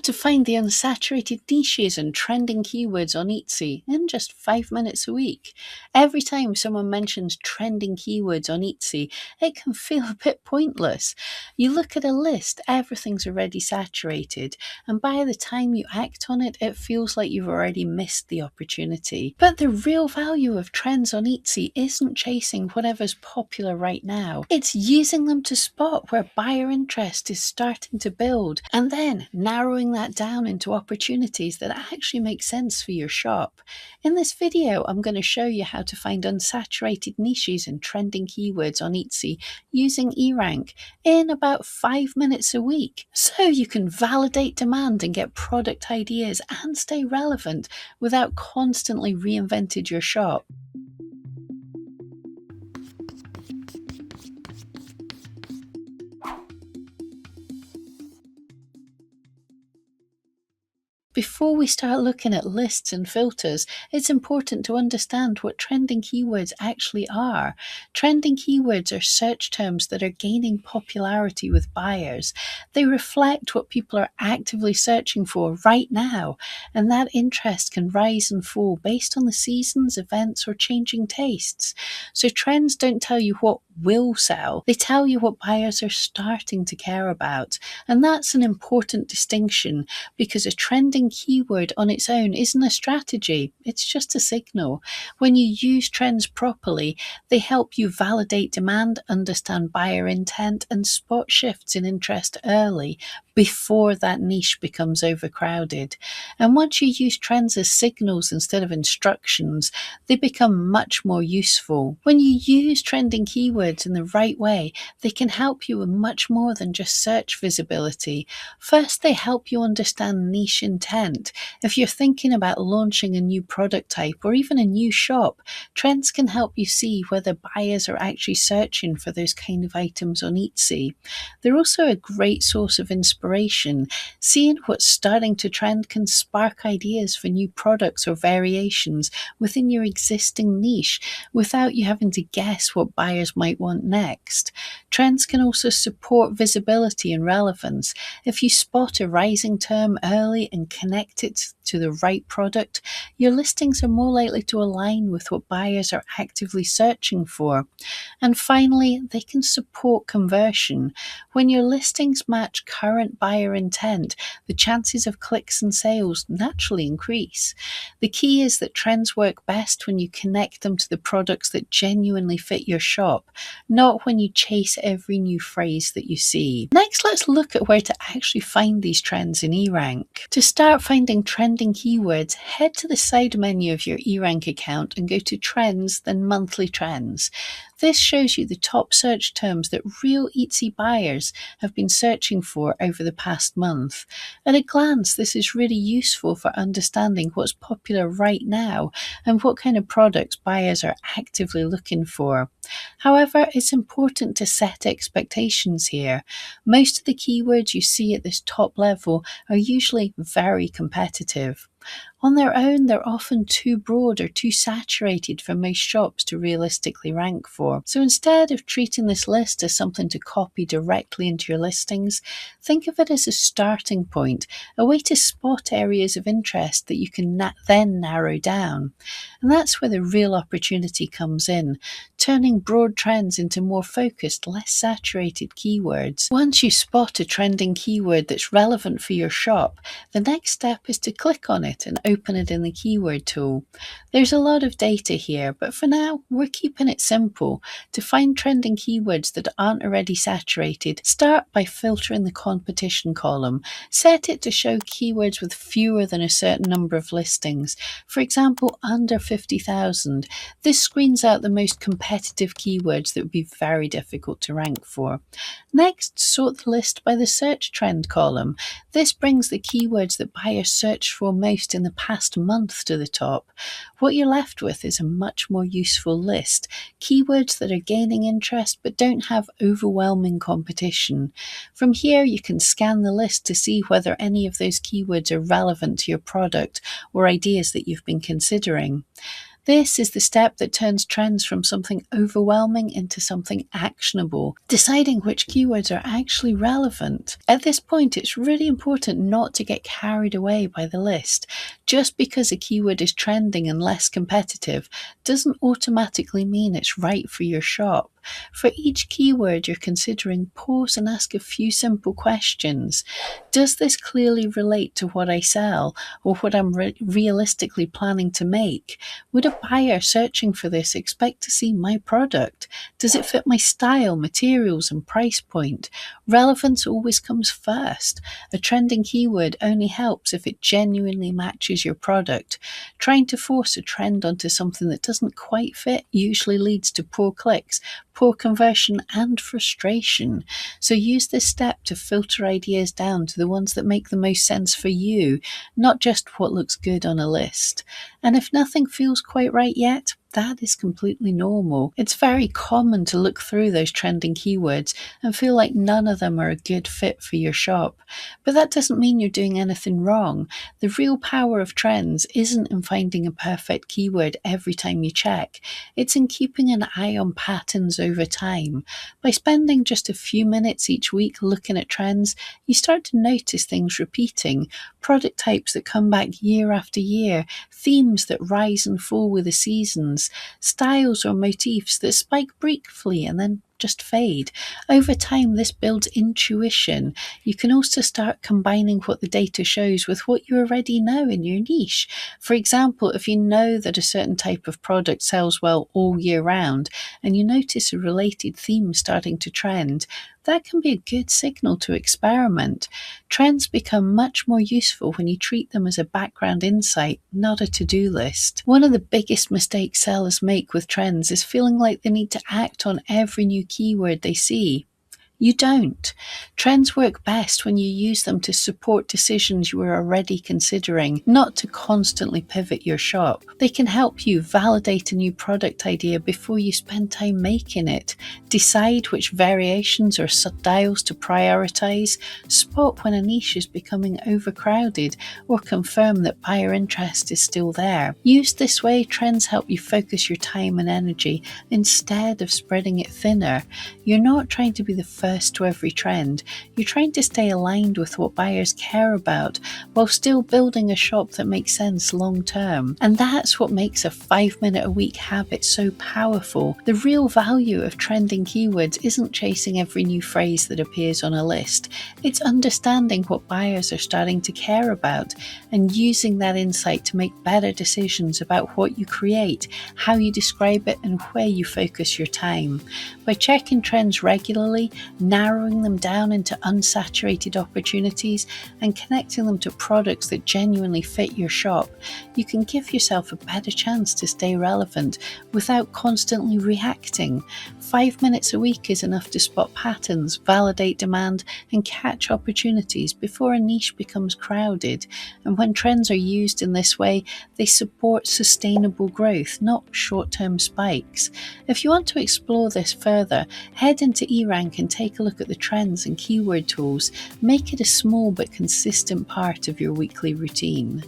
to find the unsaturated niches and trending keywords on Etsy in just 5 minutes a week. Every time someone mentions trending keywords on Etsy, it can feel a bit pointless. You look at a list, everything's already saturated, and by the time you act on it, it feels like you've already missed the opportunity. But the real value of trends on Etsy isn't chasing whatever's popular right now. It's using them to spot where buyer interest is starting to build, and then narrowing that down into opportunities that actually make sense for your shop. In this video, I'm going to show you how to find unsaturated niches and trending keywords on Etsy using eRank in about 5 minutes a week, so you can validate demand and get product ideas and stay relevant without constantly reinventing your shop. Before we start looking at lists and filters, it's important to understand what trending keywords actually are. Trending keywords are search terms that are gaining popularity with buyers. They reflect what people are actively searching for right now, and that interest can rise and fall based on the seasons, events, or changing tastes. So trends don't tell you what will sell, they tell you what buyers are starting to care about. And that's an important distinction, because a trending keyword on its own isn't a strategy, it's just a signal. When you use trends properly, they help you validate demand, understand buyer intent, and spot shifts in interest early before that niche becomes overcrowded. And once you use trends as signals instead of instructions, they become much more useful. When you use trending keywords in the right way, they can help you with much more than just search visibility. First, they help you understand niche intent. If you're thinking about launching a new product type or even a new shop, trends can help you see whether buyers are actually searching for those kind of items on Etsy. They're also a great source of inspiration. Seeing what's starting to trend can spark ideas for new products or variations within your existing niche without you having to guess what buyers might want next. Trends can also support visibility and relevance. If you spot a rising term early and connect it to the right product, your listings are more likely to align with what buyers are actively searching for. And finally, they can support conversion. When your listings match current buyer intent, the chances of clicks and sales naturally increase. The key is that trends work best when you connect them to the products that genuinely fit your shop, not when you chase every new phrase that you see. Next, let's look at where to actually find these trends in eRank. To start finding trending keywords, head to the side menu of your eRank account and go to Trends, then Monthly Trends. This shows you the top search terms that real Etsy buyers have been searching for over the past month. At a glance, this is really useful for understanding what's popular right now and what kind of products buyers are actively looking for. However, it's important to set expectations here. Most of the keywords you see at this top level are usually very competitive. On their own, they're often too broad or too saturated for most shops to realistically rank for. So instead of treating this list as something to copy directly into your listings, think of it as a starting point, a way to spot areas of interest that you can then narrow down. And that's where the real opportunity comes in, turning broad trends into more focused, less saturated keywords. Once you spot a trending keyword that's relevant for your shop, the next step is to click on it and open it in the keyword tool. There's a lot of data here, but for now, we're keeping it simple. To find trending keywords that aren't already saturated, start by filtering the competition column. Set it to show keywords with fewer than a certain number of listings. For example, under 50,000. This screens out the most competitive keywords that would be very difficult to rank for. Next, sort the list by the search trend column. This brings the keywords that buyers searched for most in the past month to the top. What you're left with is a much more useful list. Keywords that are gaining interest but don't have overwhelming competition. From here, you can scan the list to see whether any of those keywords are relevant to your product or ideas that you've been considering. This is the step that turns trends from something overwhelming into something actionable, deciding which keywords are actually relevant. At this point, it's really important not to get carried away by the list. Just because a keyword is trending and less competitive doesn't automatically mean it's right for your shop. For each keyword you're considering, pause and ask a few simple questions. Does this clearly relate to what I sell or what I'm realistically planning to make? Would a buyer searching for this expect to see my product? Does it fit my style, materials, and price point? Relevance always comes first. A trending keyword only helps if it genuinely matches your product. Trying to force a trend onto something that doesn't quite fit usually leads to poor clicks, poor conversion, and frustration. So use this step to filter ideas down to the ones that make the most sense for you, not just what looks good on a list. And if nothing feels quite right yet, that is completely normal. It's very common to look through those trending keywords and feel like none of them are a good fit for your shop. But that doesn't mean you're doing anything wrong. The real power of trends isn't in finding a perfect keyword every time you check. It's in keeping an eye on patterns over time. By spending just a few minutes each week looking at trends, you start to notice things repeating, product types that come back year after year, themes that rise and fall with the seasons, styles or motifs that spike briefly and then just fade. Over time, this builds intuition. You can also start combining what the data shows with what you already know in your niche. For example, if you know that a certain type of product sells well all year round and you notice a related theme starting to trend, that can be a good signal to experiment. Trends become much more useful when you treat them as a background insight, not a to-do list. One of the biggest mistakes sellers make with trends is feeling like they need to act on every new keyword they see. You don't. Trends work best when you use them to support decisions you are already considering, not to constantly pivot your shop. They can help you validate a new product idea before you spend time making it, decide which variations or styles to prioritize, spot when a niche is becoming overcrowded, or confirm that buyer interest is still there. Used this way, trends help you focus your time and energy instead of spreading it thinner. You're not trying to be the first to every trend. You're trying to stay aligned with what buyers care about while still building a shop that makes sense long term. And that's what makes a 5-minute a week habit so powerful. The real value of trending keywords isn't chasing every new phrase that appears on a list. It's understanding what buyers are starting to care about and using that insight to make better decisions about what you create, how you describe it, and where you focus your time. By checking trends regularly, narrowing them down into unsaturated opportunities, and connecting them to products that genuinely fit your shop, you can give yourself a better chance to stay relevant without constantly reacting. 5 minutes a week is enough to spot patterns, validate demand, and catch opportunities before a niche becomes crowded. And when trends are used in this way, they support sustainable growth, not short-term spikes. If you want to explore this further, head into eRank and take a look at the trends and keyword tools. Make it a small but consistent part of your weekly routine.